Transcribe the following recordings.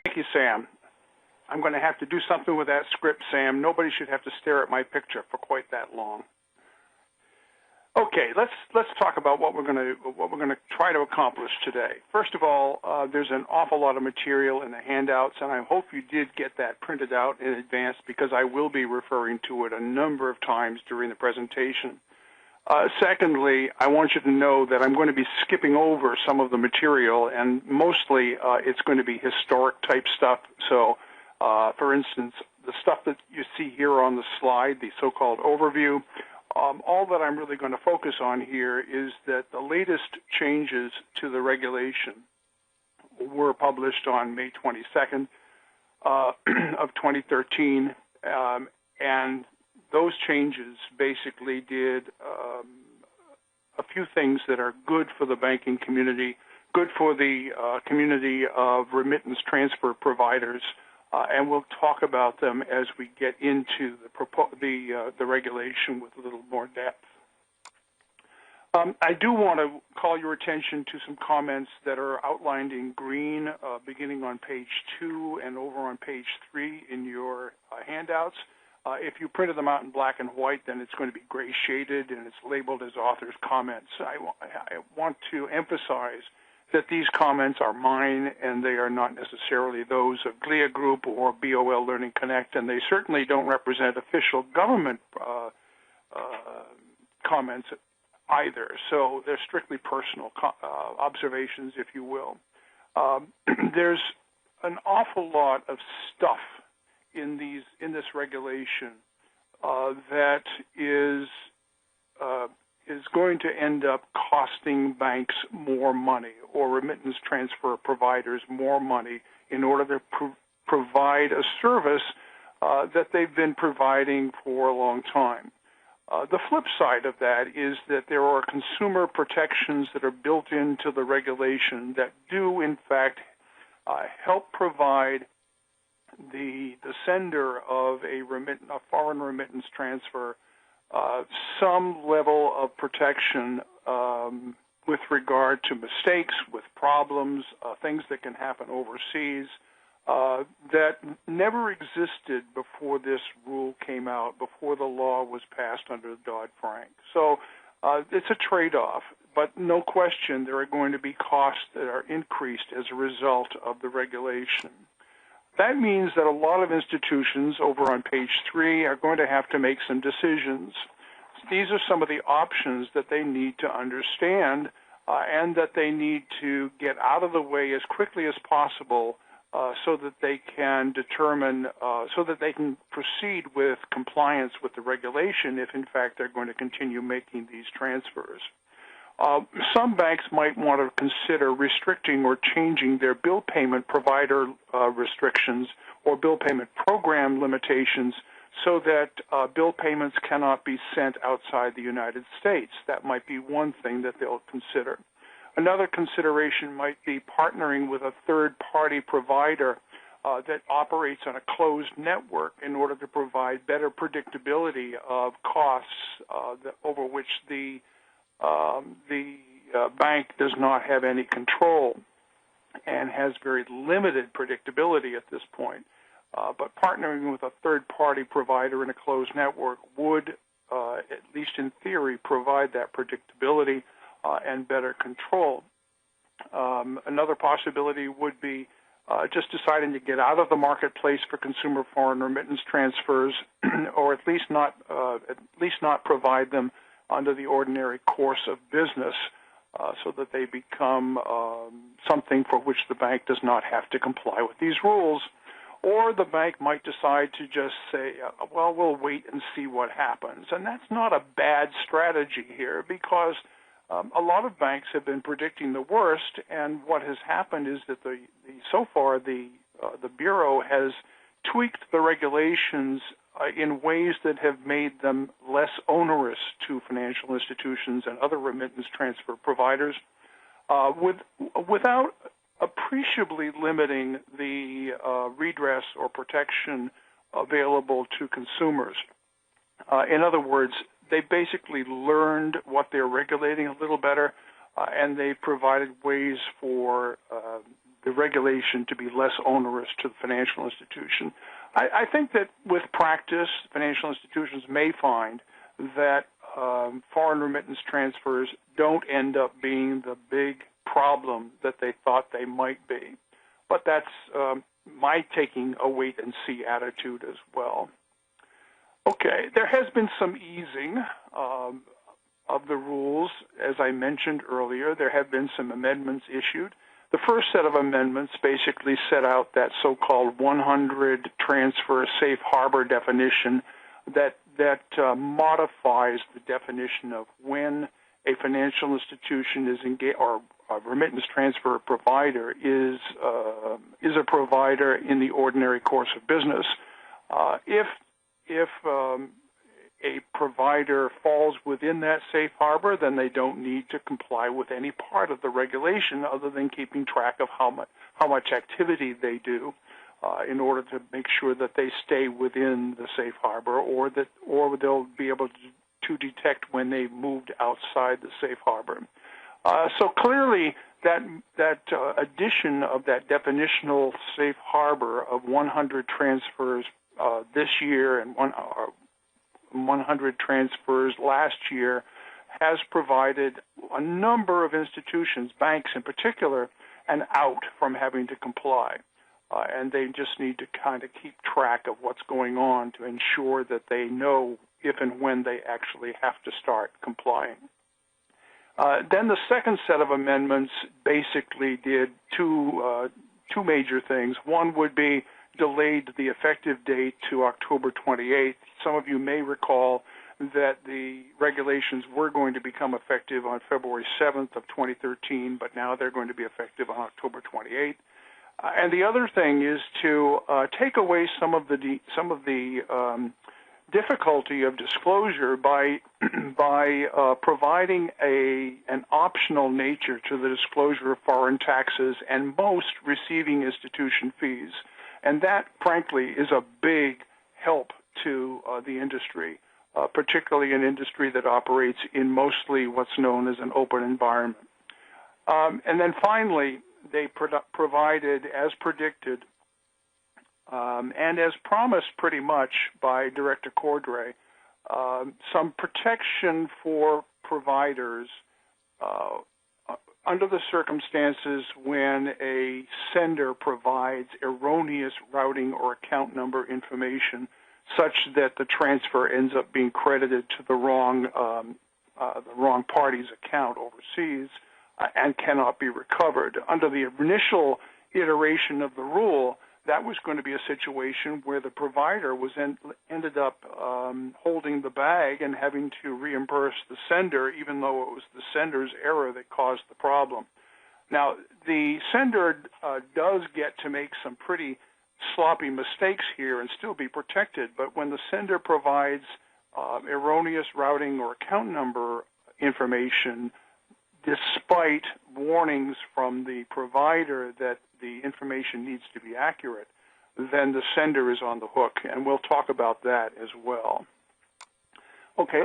Thank you, Sam. I'm going to have to do something with that script, Sam. Nobody should have to stare at my picture for quite that long. Okay, let's talk about what we're going to try to accomplish today. First of all, there's an awful lot of material in the handouts, and I hope you did get that printed out in advance because I will be referring to it a number of times during the presentation. Secondly, I want you to know that I'm going to be skipping over some of the material, and mostly it's going to be historic type stuff. So, for instance, the stuff that you see here on the slide, the so-called overview, all that I'm really going to focus on here is that the latest changes to the regulation were published on May 22nd of 2013, and those changes basically did a few things that are good for the banking community, good for the community of remittance transfer providers, and we'll talk about them as we get into the regulation with a little more depth. I do want to call your attention to some comments that are outlined in green, beginning on page 2 and over on page 3 in your handouts. If you printed them out in black and white, then it's going to be gray shaded and it's labeled as author's comments. I want to emphasize that these comments are mine and they are not necessarily those of GLIA Group or BOL Learning Connect, and they certainly don't represent official government comments either. So they're strictly personal observations, if you will. There's an awful lot of stuff in this regulation that is going to end up costing banks more money or remittance transfer providers more money in order to provide a service that they've been providing for a long time. The flip side of that is that there are consumer protections that are built into the regulation that do, in fact, help provide the sender of a foreign remittance transfer some level of protection with regard to mistakes, with problems, things that can happen overseas that never existed before this rule came out, before the law was passed under Dodd-Frank. So it's a trade-off, but no question there are going to be costs that are increased as a result of the regulation. That means that a lot of institutions over on page 3 are going to have to make some decisions. These are some of the options that they need to understand and that they need to get out of the way as quickly as possible so that they can determine, so that they can proceed with compliance with the regulation if, in fact, they're going to continue making these transfers. Some banks might want to consider restricting or changing their bill payment provider restrictions or bill payment program limitations so that bill payments cannot be sent outside the United States. That might be one thing that they'll consider. Another consideration might be partnering with a third-party provider that operates on a closed network in order to provide better predictability of costs over which the bank does not have any control and has very limited predictability at this point. But partnering with a third-party provider in a closed network would, at least in theory, provide that predictability and better control. Another possibility would be just deciding to get out of the marketplace for consumer foreign remittance transfers, or at least not provide them under the ordinary course of business, so that they become something for which the bank does not have to comply with these rules. Or the bank might decide to just say, well, we'll wait and see what happens. And that's not a bad strategy here because a lot of banks have been predicting the worst, and what has happened is that so far the Bureau has tweaked the regulations in ways that have made them less onerous to financial institutions and other remittance transfer providers without appreciably limiting the redress or protection available to consumers. In other words, they basically learned what they're regulating a little better, and they provided ways for the regulation to be less onerous to the financial institution. I think that with practice, financial institutions may find that foreign remittance transfers don't end up being the big problem that they thought they might be. But that's my taking a wait-and-see attitude as well. Okay, there has been some easing of the rules. As I mentioned earlier, there have been some amendments issued. The first set of amendments basically set out that so-called 100 transfer safe harbor definition that modifies the definition of when a financial institution is engaged, or a remittance transfer provider is a provider in the ordinary course of business. If a provider falls within that safe harbor, then they don't need to comply with any part of the regulation other than keeping track of how much activity they do in order to make sure that they stay within the safe harbor, or they'll be able to detect when they've moved outside the safe harbor. So clearly, that addition of that definitional safe harbor of 100 transfers this year and 100 transfers last year has provided a number of institutions, banks in particular, an out from having to comply. And they just need to kind of keep track of what's going on to ensure that they know if and when they actually have to start complying. Then the second set of amendments basically did two major things. One would be delayed the effective date to October 28th. Some of you may recall that the regulations were going to become effective on February 7th of 2013, but now they're going to be effective on October 28th. And the other thing is to take away some of the difficulty of disclosure by providing an optional nature to the disclosure of foreign taxes and most receiving institution fees. And that, frankly, is a big help to the industry, particularly an industry that operates in mostly what's known as an open environment. And then finally, they provided, as predicted, and as promised pretty much by Director Cordray, some protection for providers under the circumstances when a sender provides erroneous routing or account number information such that the transfer ends up being credited to the wrong party's account overseas and cannot be recovered. Under the initial iteration of the rule, that was going to be a situation where the provider ended up holding the bag and having to reimburse the sender, even though it was the sender's error that caused the problem. Now, the sender does get to make some pretty sloppy mistakes here and still be protected, but when the sender provides erroneous routing or account number information, despite warnings from the provider that the information needs to be accurate, then the sender is on the hook, and we'll talk about that as well. Okay,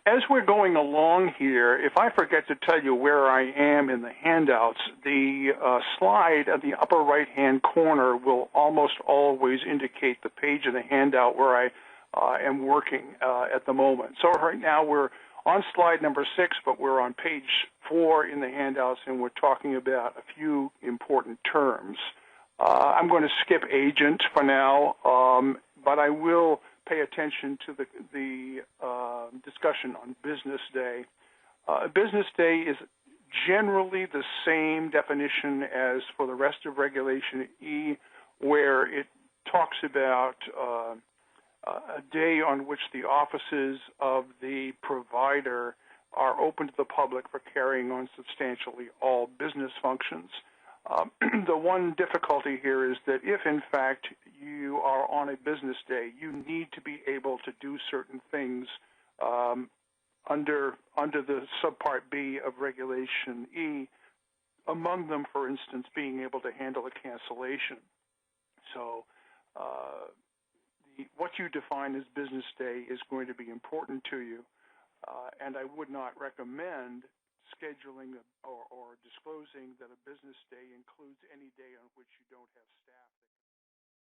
as we're going along here, if I forget to tell you where I am in the handouts, the slide at the upper right-hand corner will almost always indicate the page of the handout where I am working at the moment. So right now we're on slide number 6, but we're on page 4 in the handouts, and we're talking about a few important terms. I'm going to skip agent for now, but I will pay attention to the discussion on business day. Business day is generally the same definition as for the rest of Regulation E, where it talks about a day on which the offices of the provider are open to the public for carrying on substantially all business functions. The one difficulty here is that if, in fact, you are on a business day, you need to be able to do certain things under the Subpart B of Regulation E, among them, for instance, being able to handle a cancellation. So what you define as business day is going to be important to you, and I would not recommend scheduling or disclosing that a business day includes any day on which you don't have staff